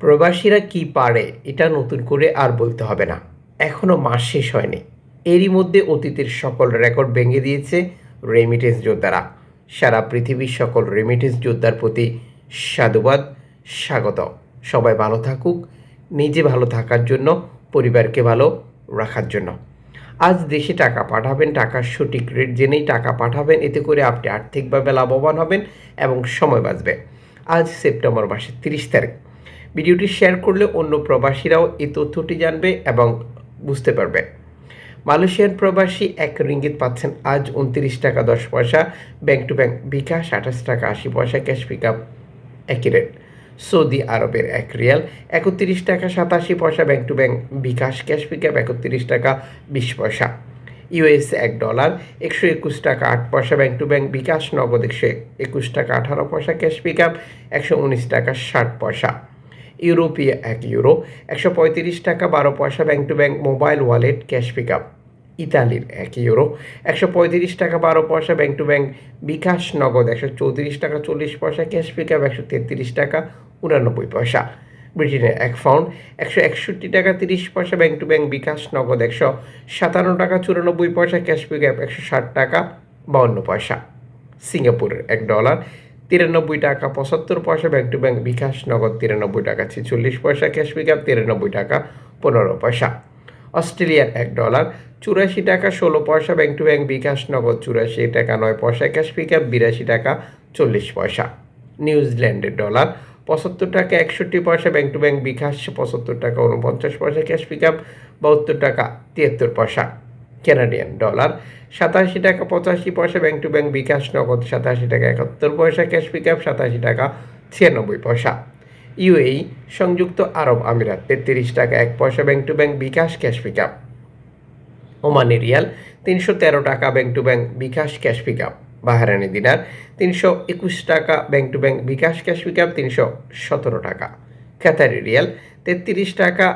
প্রবাসীরা কি পারে এটা নতুন করে আর বলতে হবে না। এখনও মাস শেষ হয়নি। এরই মধ্যে অতীতের সকল রেকর্ড ভেঙে দিয়েছে রেমিটেন্স যোদ্ধারা। সারা পৃথিবীর সকল রেমিটেন্স যোদ্ধার প্রতি সাধুবাদ, স্বাগত। সবাই ভালো থাকুক, নিজে ভালো থাকার জন্য, পরিবারকে ভালো রাখার জন্য। আজ দেশে টাকা পাঠাবেন, টাকার সঠিক রেট জেনেই টাকা পাঠাবেন। এতে করে আপনি আর্থিকভাবে লাভবান হবেন এবং সময় বাঁচবে। আজ সেপ্টেম্বর মাসের 30 তারিখ। ভিডিওটি শেয়ার করলে অন্য প্রবাসীরাও এই তথ্যটি জানবে এবং বুঝতে পারবে। মালয়েশিয়ান প্রবাসী 1 রিঙ্গিত পাচ্ছেন আজ 29 টাকা 10 পয়সা, ব্যাংক টু ব্যাংক বিকাশ 28 টাকা 80 পয়সা, ক্যাশ পিক আপ একই রেট। সৌদি আরবের 1 রিয়াল 31 টাকা 87 পয়সা, bank to bank bKash, cash pick up 31 টাকা 20 পয়সা। ইউএসএ $1 121 টাকা 8 পয়সা, ব্যাংক টু ব্যাংক বিকাশ, নগদ 121 টাকা 18 পয়সা, ক্যাশ পিক আপ 119 টাকা 60 পয়সা। ইউরোপীয় 1 ইউরো 135 টাকা 12 পয়সা, bank to bank mobile wallet, cash pick up. ইতালির 1 ইউরো 135 টাকা 12 পয়সা, ব্যাংক টু ব্যাংক বিকাশ, নগদ 134 টাকা 40 পয়সা, ক্যাশ পিক আপ 133 টাকা 89 পয়সা। ব্রিটেনের 1 পাউন্ড 161 টাকা 30 পয়সা, ব্যাংক টু ব্যাংক বিকাশ, নগদ 157 টাকা 94 পয়সা, ক্যাশ পিক আপ 160 টাকা 52 পয়সা। সিঙ্গাপুরের $1 93 টাকা 75 পয়সা, ব্যাংক টু ব্যাংক বিকাশ, নগদ 93 টাকা 46 পয়সা, ক্যাশ পিক আপ 93 টাকা 15 পয়সা। অস্ট্রেলিয়ার $1 84 টাকা 16 পয়সা, ব্যাংক টু ব্যাংক বিকাশ, নগদ 84 টাকা 9 পয়সা, ক্যাশ পিক আপ 82 টাকা 40 পয়সা। নিউজিল্যান্ডের $, 75 টাকা 61 পয়সা, ব্যাংক টু ব্যাংক বিকাশ 75 টাকা 49 পয়সা, ক্যাশ পিক আপ 72 টাকা 73 পয়সা। কানাডিয়ান $, 87 টাকা 85 পয়সা, ব্যাংক টু ব্যাংক বিকাশ, নগদ 87 টাকা 71 পয়সা, ক্যাশ পিক আপ 87 টাকা 96 পয়সা। ইউএই সংযুক্ত আরব আমিরাত 33 টাকা 1 পয়সা, bank to bank bKash, cash pick up. Omani riyal 313 টাকা, bank to bank bKash, cash pick up. Bahraini dinar 321 টাকা, bank to bank bKash, cash pick up 317 টাকা। কাতারি রিয়াল 33 টাকা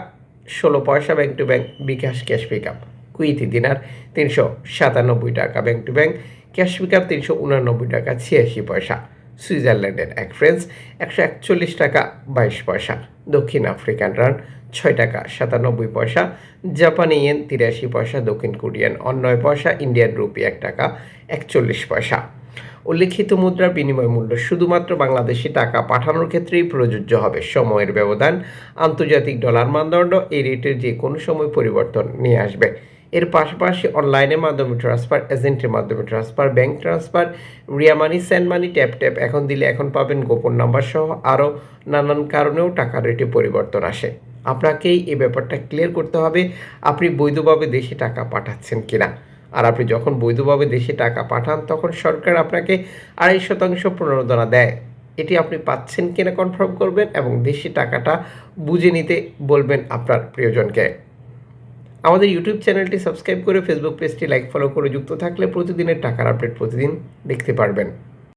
16 পয়সা, bank to bank bKash, cash pick up. Kuwaiti dinar 397 টাকা, bank to bank, cash pick up 389 টাকা 86 পয়সা। সুইজারল্যান্ডের 1 France 141 টাকা 22 পয়সা। দক্ষিণ আফ্রিকান রান্ড 6 টাকা 97 পয়সা। জাপানি ইয়েন 83 পয়সা। দক্ষিণ কোরিয়ান 9 পয়সা। ইন্ডিয়ান রুপি 1 টাকা 41 পয়সা। উল্লিখিত মুদ্রার বিনিময় মূল্য শুধুমাত্র বাংলাদেশি টাকা পাঠানোর ক্ষেত্রেই প্রযোজ্য হবে। সময়ের ব্যবধান, আন্তর্জাতিক ডলার মানদণ্ড এই রেটের যে কোনো সময় পরিবর্তন নিয়ে আসবে। এর পাশাপাশি অনলাইনের মাধ্যমে ট্রান্সফার, এজেন্টের মাধ্যমে ট্রান্সফার, ব্যাংক ট্রান্সফার, রিয়া মানি, সেন্ড মানি, ট্যাপ ট্যাপ এখন দিলে এখন পাবেন, গোপন নাম্বার সহ আরও নানান কারণেও টাকার রেটে পরিবর্তন আসে। আপনাকেই এই ব্যাপারটা ক্লিয়ার করতে হবে আপনি বৈধভাবে দেশে টাকা পাঠাচ্ছেন কিনা। আর আপনি যখন বৈধভাবে দেশে টাকা পাঠান তখন সরকার আপনাকে 2.5% প্রণোদনা দেয়। এটি আপনি পাচ্ছেন কিনা কনফার্ম করবেন এবং দেশে টাকাটা বুঝে নিতে বলবেন আপনার প্রিয়জনকে। আমাদের ইউটিউব চ্যানেলটি সাবস্ক্রাইব করে ফেসবুক পেজটি লাইক ফলো করে যুক্ত থাকলে প্রতিদিনের টাকার আপডেট প্রতিদিন দেখতে পারবেন।